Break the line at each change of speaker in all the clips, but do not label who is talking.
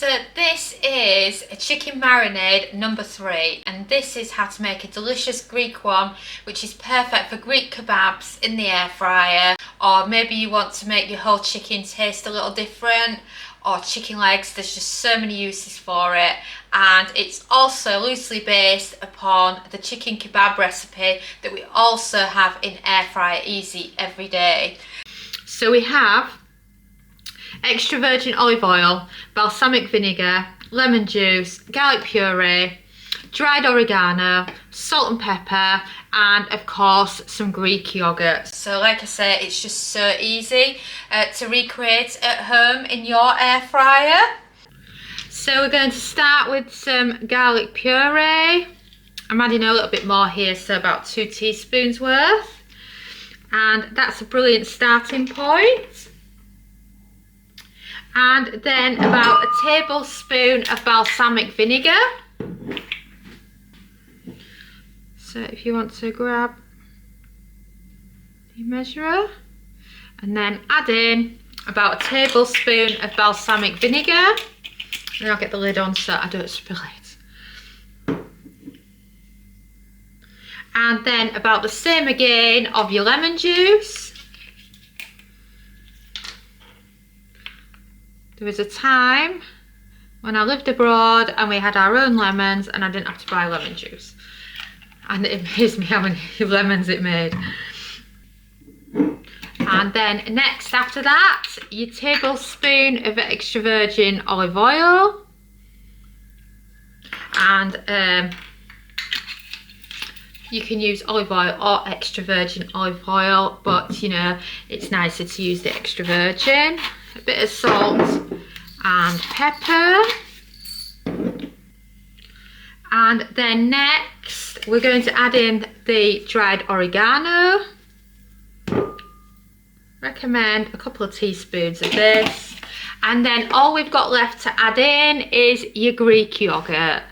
So this is a chicken marinade number 3, and this is how to make a delicious Greek one, which is perfect for Greek kebabs in the air fryer, or maybe you want to make your whole chicken taste a little different, or chicken legs. There's just so many uses for it, and it's also loosely based upon the chicken kebab recipe that we also have in air fryer easy every day. So we have extra virgin olive oil, balsamic vinegar, lemon juice, garlic puree, dried oregano, salt and pepper, and of course some Greek yogurt. So like I say, it's just so easy to recreate at home in your air fryer. So we're going to start with some garlic puree. I'm adding a little bit more here, so about 2 teaspoons worth, and that's a brilliant starting point. And then about a tablespoon of balsamic vinegar. So if you want to grab the measurer, and then add in about a tablespoon of balsamic vinegar, and I'll get the lid on so I don't spill it. And then about the same again of your lemon juice. There was a time when I lived abroad and we had our own lemons and I didn't have to buy lemon juice. And it amazed me how many lemons it made. And then next after that, your tablespoon of extra virgin olive oil. And you can use olive oil or extra virgin olive oil, but you know, it's nicer to use the extra virgin. A bit of salt and pepper. And then next we're going to add in the dried oregano. Recommend a couple of teaspoons of this. And then all we've got left to add in is your Greek yogurt.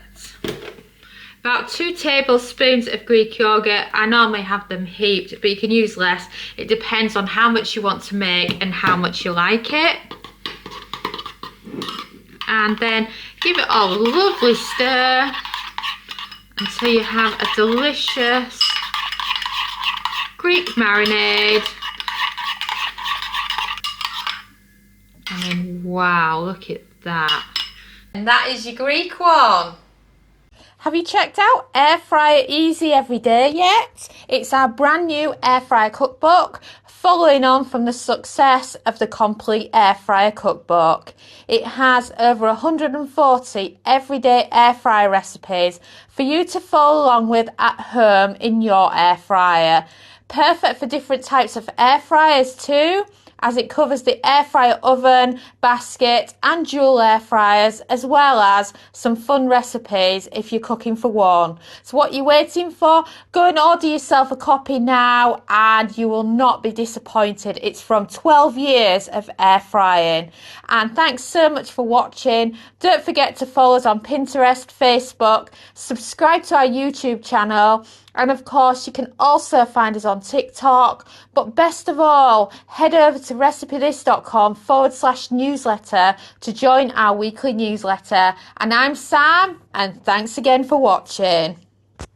About 2 tablespoons of Greek yogurt. I normally have them heaped, but you can use less. It depends on how much you want to make and how much you like it. And then give it all a lovely stir until you have a delicious Greek marinade. And then wow, look at that. And that is your Greek one. Have you checked out Air Fryer Easy Every Day yet? It's our brand new air fryer cookbook, following on from the success of the Complete Air Fryer Cookbook. It has over 140 everyday air fryer recipes for you to follow along with at home in your air fryer. Perfect for different types of air fryers too, as it covers the air fryer oven, basket and dual air fryers, as well as some fun recipes if you're cooking for one. So what are you waiting for? Go and order yourself a copy now and you will not be disappointed. It's from 12 years of air frying. And thanks so much for watching. Don't forget to follow us on Pinterest, Facebook, subscribe to our YouTube channel, and of course you can also find us on TikTok. But best of all, head over to recipethis.com/newsletter to join our weekly newsletter. And I'm Sam, and thanks again for watching.